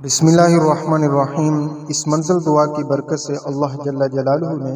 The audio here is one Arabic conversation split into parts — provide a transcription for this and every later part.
बिस्मिल्लाहिर्रहमानिर्रहीम। इस मंजिल दुआ की बरकत से अल्लाह जल्ला जलालहू ने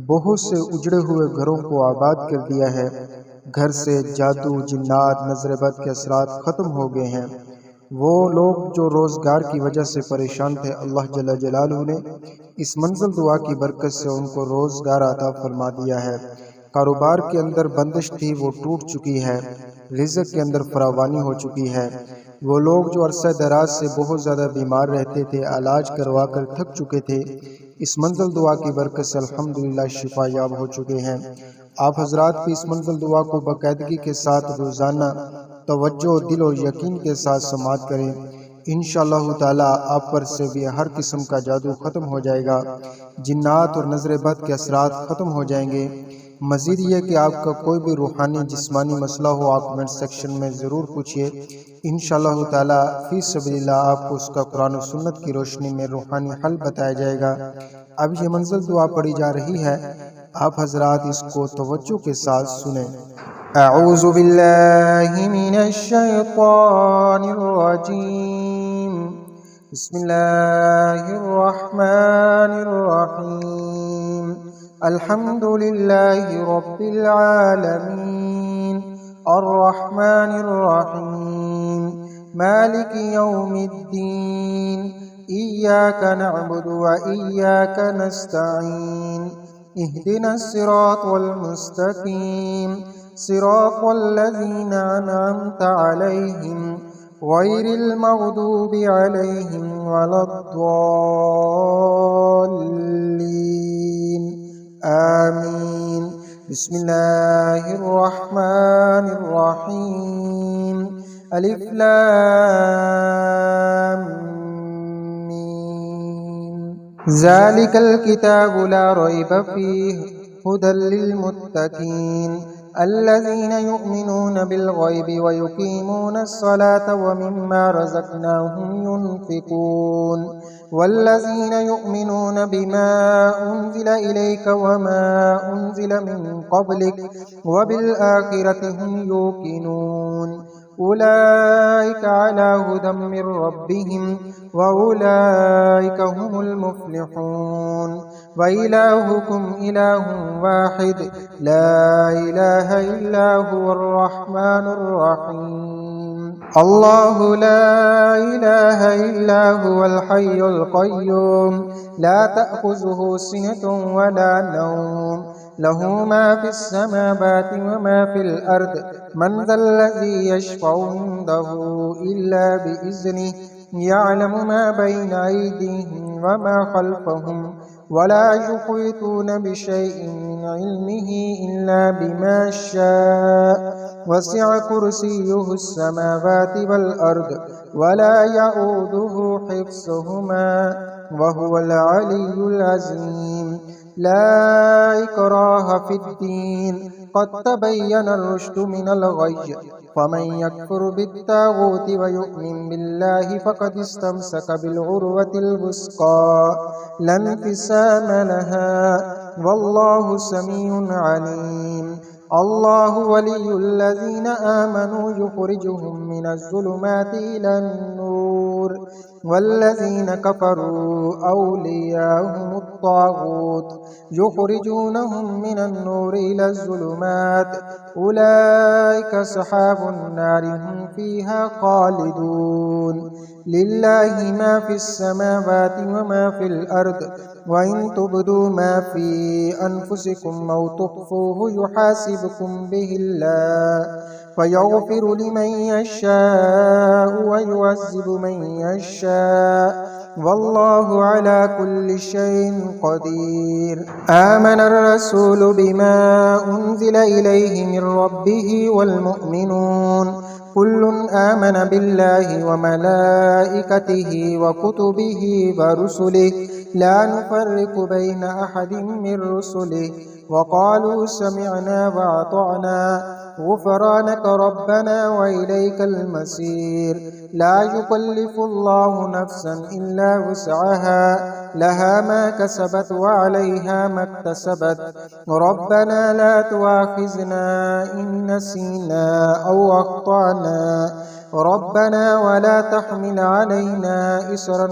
बहुत से उजड़े हुए घरों को आबाद कर दिया है। घर से जादू, जिन्नात, नजर बद के असरात ख़त्म हो गए हैं। वो लोग जो रोज़गार की वजह से परेशान थे, अल्लाह जल्ला जलालहू ने इस मंजिल दुआ की बरकत से उनको रोज़गार अता फरमा दिया है। कारोबार के अंदर बंदिश थी, वो टूट चुकी है। रिज़्क़ के अंदर फरावानी हो चुकी है। वो लोग जो अरसा दराज से बहुत ज़्यादा बीमार रहते थे, इलाज करवा कर थक चुके थे, इस मंजिल दुआ की बरकत से अल्हम्दुलिल्लाह शिफा याब हो चुके हैं। आप हजरात भी इस मंजिल दुआ को बाकायदगी के साथ रोज़ाना तवज्जो, दिल और यकीन के साथ समात करें। इंशाअल्लाह ताला आप पर से भी हर किस्म का जादू ख़त्म हो जाएगा, जिन्नात और नजर बद के असरात ख़त्म हो जाएंगे। मज़ीद ये कि आपका कोई भी रूहानी जिस्मानी मसला हो, आप कमेंट सेक्शन में ज़रूर पूछिए। इंशाअल्लाह ताला फी सबीलिल्लाह आपको उसका कुरान और सुन्नत की रोशनी में रूहानी हल बताया जाएगा। अब ये मंजिल दुआ पढ़ी जा रही है, आप हजरात इसको तवज्जो के साथ सुने। अऊज़ु बिल्लाहि मिनश शैतानिर रजीम। बिस्मिल्लाहिर रहमानिर रहीम। अल्हम्दुलिल्लाहि रब्बिल आलमीन, अर्रहमानिर रहीम, मालिकि यौमिद्दीन, इय्याका नअबुदु व इय्याका नस्तईन, इहदिनस सिरातल मुस्तकीम, सिरातल लज़ीना अनअमता अलैहिम, गैरिल मग़दूबि अलैहिम वलद्दॉल्लीन, आमीन। बिस्मिल्लाहिर्रहमानिर्रहीम। अलिफ लाम मीम। ज़ालिकल किताबु ला रैब फ़ीहि हुदल लिलमुत्तक़ीन अल्लज़ीना युमिनून बिल गैबि व युक़ीमूनस सलाता व मिम्मा रज़क़नाहुम युनफ़िक़ून वल्लज़ीना युमिनून बिमा उन्ज़िला इलैका व मा उन्ज़िला मिन क़ब्लिक व बिल आखिरति हुम यूक़िनून उलाइका अला हुदम मिर रब्बिहिम व उलाइका हुमुल मुफ़्लिहून। व इलाहुकुम इलाहुन वाहिद ला इलाहा इल्ला हुवर रहमानुर रहीम। अल्लाहु ला इलाहा इल्ला हुवल हय्युल क़य्यूम ला तअख़ुज़ुहु सिनतुन व ला नौम लहू मा फ़िस समावाति व मा फ़िल अर्द मन ज़ल्लज़ी यशफ़अु इंदहु इल्ला बिइज़्निहि यअलमु मा बैना अयदीहिम व मा ख़ल्फ़हुम वला युहीतून बिशैइन मिन इल्मिहि इल्ला बिमा शाअ वसिअ कुर्सियुहुस समावाति वल अर्द वला यऊदुहु हिफ्ज़ुहुमा व हुवल अलिय्युल अज़ीम। ला इक्राहा फ़िद्दीन क़द तबय्यनर रुश्दु मिनल गय्य फमन यकफ़ुर बित्ताग़ूति व यु'मिन बिल्लाहि फ़क़द इस्तमसक बिलउर्वतिल वुस्क़ा ला इंफ़िसाम लहा वल्लाहु समीउन अलीम। अल्लाहु वलियुल्लज़ीना आमनू युख़रिजुहुम मिनज़्ज़ुलुमाति इलन नूर वल्लज़ीना कफ़रू औलियाहुमुत ताग़ूत युख़रिजूनहुम मिनन नूरि इलज़्ज़ुलुमात उलाइका अस्हाबुन नारि हुम फ़ीहा ख़ालिदून। लिल्लाहि मा फ़िस समावाति व मा फ़िल अर्द व इन तुब्दू मा फ़ी अनफ़ुसिकुम औ तुख़्फ़ूहु युहासिबकुम बिहिल्लाह फ़यग़फ़िरु लिमन यशाअ व युअज़्ज़िबु मन यशाअ वल्लाहु अला कुल्लि शैइन क़दीर। आमनर रसूलु बिमा उन्ज़िला इलैहि मिर रब्बिहि वल मुअ्मिनून कुल्लुन आमन बिल्लाहि व मलाइकतिहि व कुतुबिहि व रुसुलिहि ला नुफ़र्रिक़ु बैना अहदिम मिर रुसुलिहि व क़ालू समिअना व अतअना غفرانك ربنا وإليك المصير. لا يكلف الله نفسا إلا وسعها، لها ما كسبت وعليها ما اكتسبت. ربنا لا تؤاخذنا إن نسينا أو أخطأنا. ربنا ولا تحمل علينا إصرا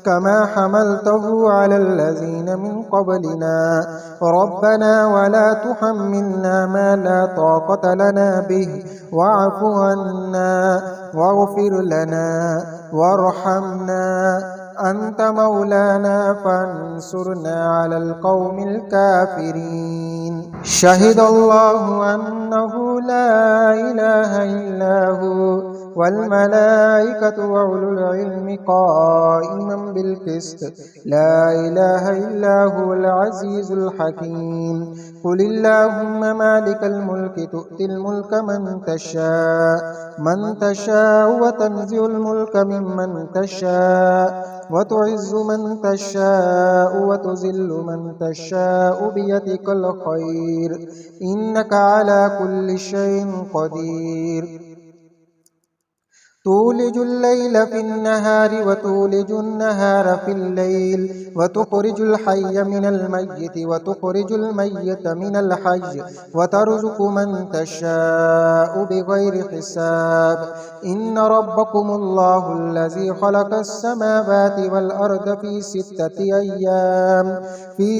كما حملته على الذين من قبلنا. ربنا ولا تحملنا ما لا طاقة لنا به، واعف عنا واغفر لنا وارحمنا، أنت مولانا فانصرنا على القوم الكافرين. شهد الله أنه لا إله إلا هو والملائكة وأولو العلم قائما بالقسط، لا إله إلا هو العزيز الحكيم. قل اللهم مالك الملك تؤتي الملك من تشاء وتنزع الملك ممن تشاء وتعز من تشاء وتذل من تشاء بيدك الخير إنك على كل شيء قدير. تولج الليل في النهار وتولج النهار في الليل، وتخرج الحي من الميت وتخرج الميت من الحي، وترزق من تشاء بغير حساب. إن ربكم الله الذي خلق السماوات والأرض في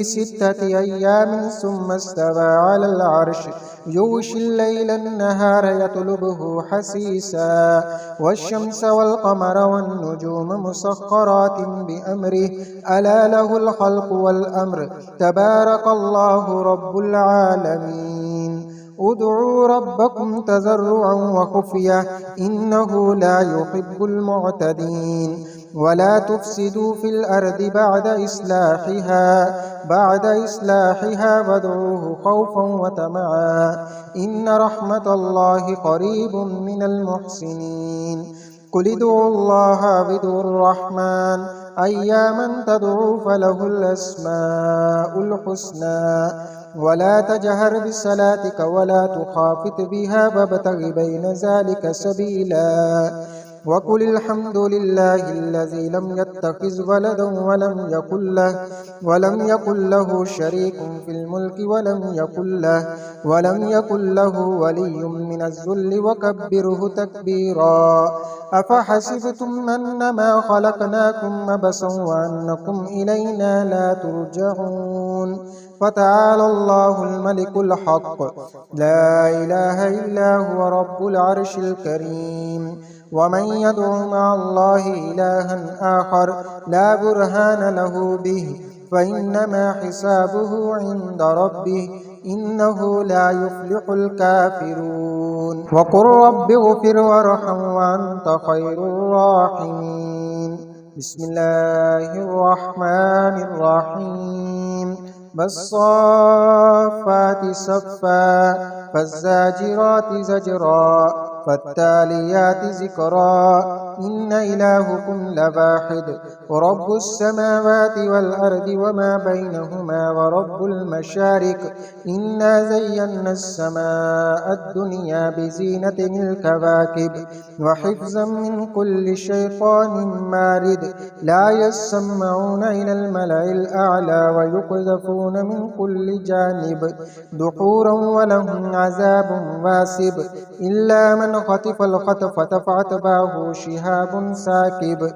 ستة أيام ثم استوى على العرش، يغشي الليل النهار يطلبه حثيثا، والشمس والقمر والنجوم مسخرات بأمره، ألا له الخلق والأمر، تبارك الله رب العالمين. ادعوا ربكم تضرعا وخفية إنه لا يحب المعتدين. ولا تفسدوا في الأرض بعد إصلاحها وادعوه خوفا وطمعا إن رحمة الله قريب من المحسنين. قل ادعوا الله وادعوا الرحمن أياما تدعوا فله الأسماء الحسنى. ولا تجهر بصلاتك ولا تخافت بها وابتغ بين ذلك سبيلا. وقل الحمد لله الذي لم يتخذ ولدا ولم يكن له شريك في الملك ولم يكن له ولي من الذل وكبره تكبيرا. أفحسبتم أنما خلقناكم عبثا وأنكم إلينا لا ترجعون. فتعالى الله الملك الحق، لا إله إلا هو رب العرش الكريم. ومن يدع مع الله إلها آخر لا برهان له به فإنما حسابه عند ربه إنه لا يفلح الكافرون. وقل رب اغفر وارحم وأنت خير الراحمين. بسم الله الرحمن الرحيم. والصافات صفا فالزاجرات زجرا فالتاليات ذكرا إن إلهكم لواحد ورب السماوات والأرض وما بينهما ورب المشارق إنا زينا السماء الدنيا بزينة الكواكب وحفظا من كل شيطان مارد لا يسمعون إلى الملأ الأعلى ويقذفون من كل جانب دحورا ولهم عذاب واسب إلا من خطف الخطفة فأتبعه شهاب ساكب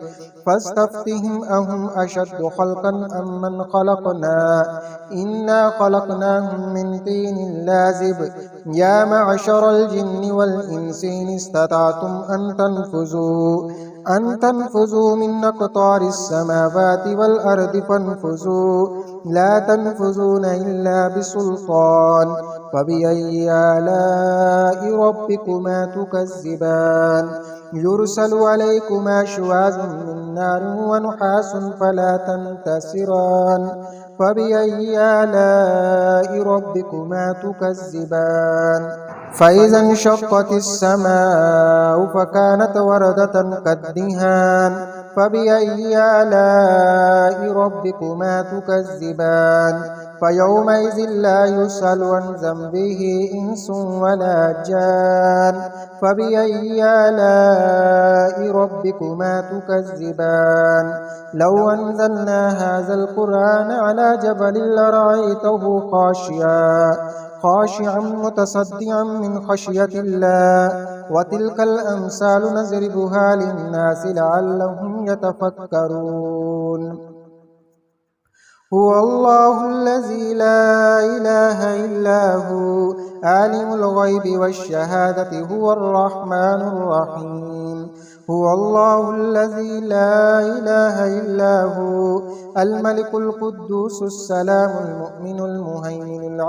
فاستفتهم أهم أشد خلقا أم من خلقنا إنا خلقناهم من طين لازب يا معشر الجن والإنس إن استطعتم أن تنفذوا من أقطار السماوات والأرض فانفذوا لا تنفذون إلا بسلطان. فبأي آلاء ربكما تكذبان يرسل عليكما شواظ من نار ونحاس فلا تنتصران. فبأي آلاء ربكما تكذبان فإذا انشقت السماء فكانت وردة كالدهان. فبأي آلاء ربكما تكذبان فيومئذ لا يسأل عن ذنبه إنس ولا جان فبأي آلاء ربكما تكذبان لو أنزلنا هذا القرآن على جبل لرأيته خاشعا متصدعا من خشية الله وتلك الأمثال نضربها للناس لعلهم يتفكرون هو الله الذي لا إله إلا هو عالم الغيب والشهادة هو الرحمن الرحيم هو الله الذي لا إله إلا هو الملك القدوس السلام المؤمن المهيمن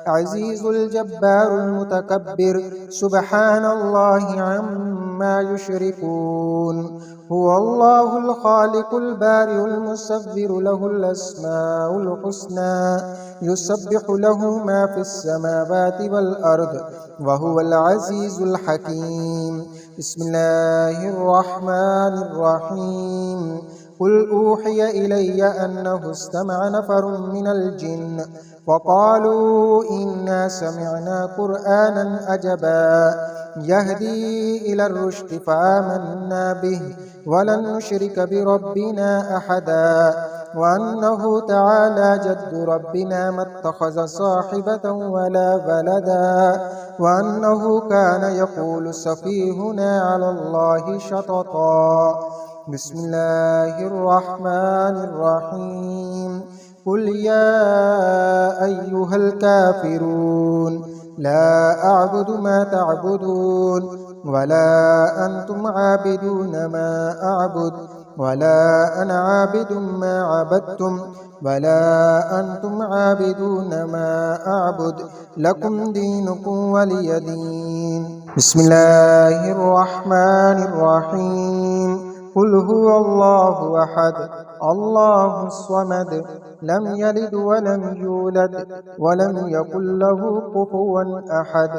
عزيز الجبار المتكبر سبحان الله عما يشركون هو الله الخالق البارئ المصور له الأسماء الحسنى يسبح له ما في السماوات والأرض وهو العزيز الحكيم بسم الله الرحمن الرحيم قل أوحي إلي أنه استمع نفر من الجن وقالوا إنا سمعنا قرآنا عجبا يهدي إلى الرشد فآمنا به ولن نشرك بربنا أحدا وأنه تعالى جد ربنا ما اتخذ صاحبة ولا ولدا وأنه كان يقول سفيهنا على الله شططا بسم الله الرحمن الرحيم قل يا أيها الكافرون لا أعبد ما تعبدون ولا أنتم عابدون ما أعبد ولا أنا عابد ما عبدتم ولا أنتم عابدون ما أعبد لكم دينكم ولي دين بسم الله الرحمن الرحيم قل هو الله أحد الله الصمد لم يلد ولم يولد ولم يكن له كفوا أحد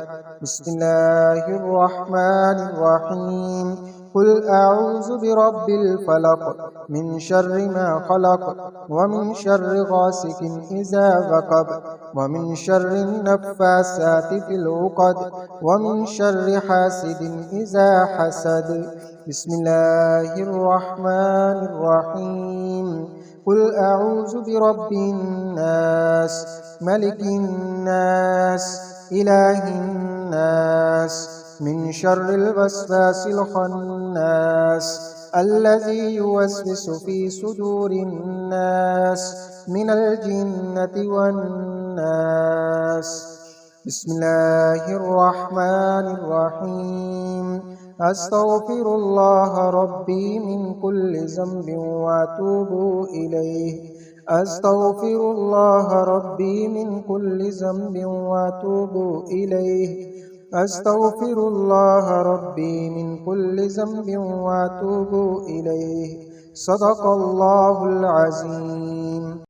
بسم الله الرحمن الرحيم قل أعوذ برب الفلق من شر ما خلق ومن شر غاسق إذا وقب ومن شر النفاثات في العقد ومن شر حاسد إذا حسد بسم الله الرحمن الرحيم قل أعوذ برب الناس ملك الناس إله الناس من شر الوسواس الخناس الذي يوسوس في صدور الناس من الجنة والناس بسم الله الرحمن الرحيم أستغفر الله ربي من كل ذنب وأتوب إليه أستغفر الله ربي من كل ذنب وأتوب إليه أستغفر الله ربي من كل ذنب وأتوب إليه صدق الله العظيم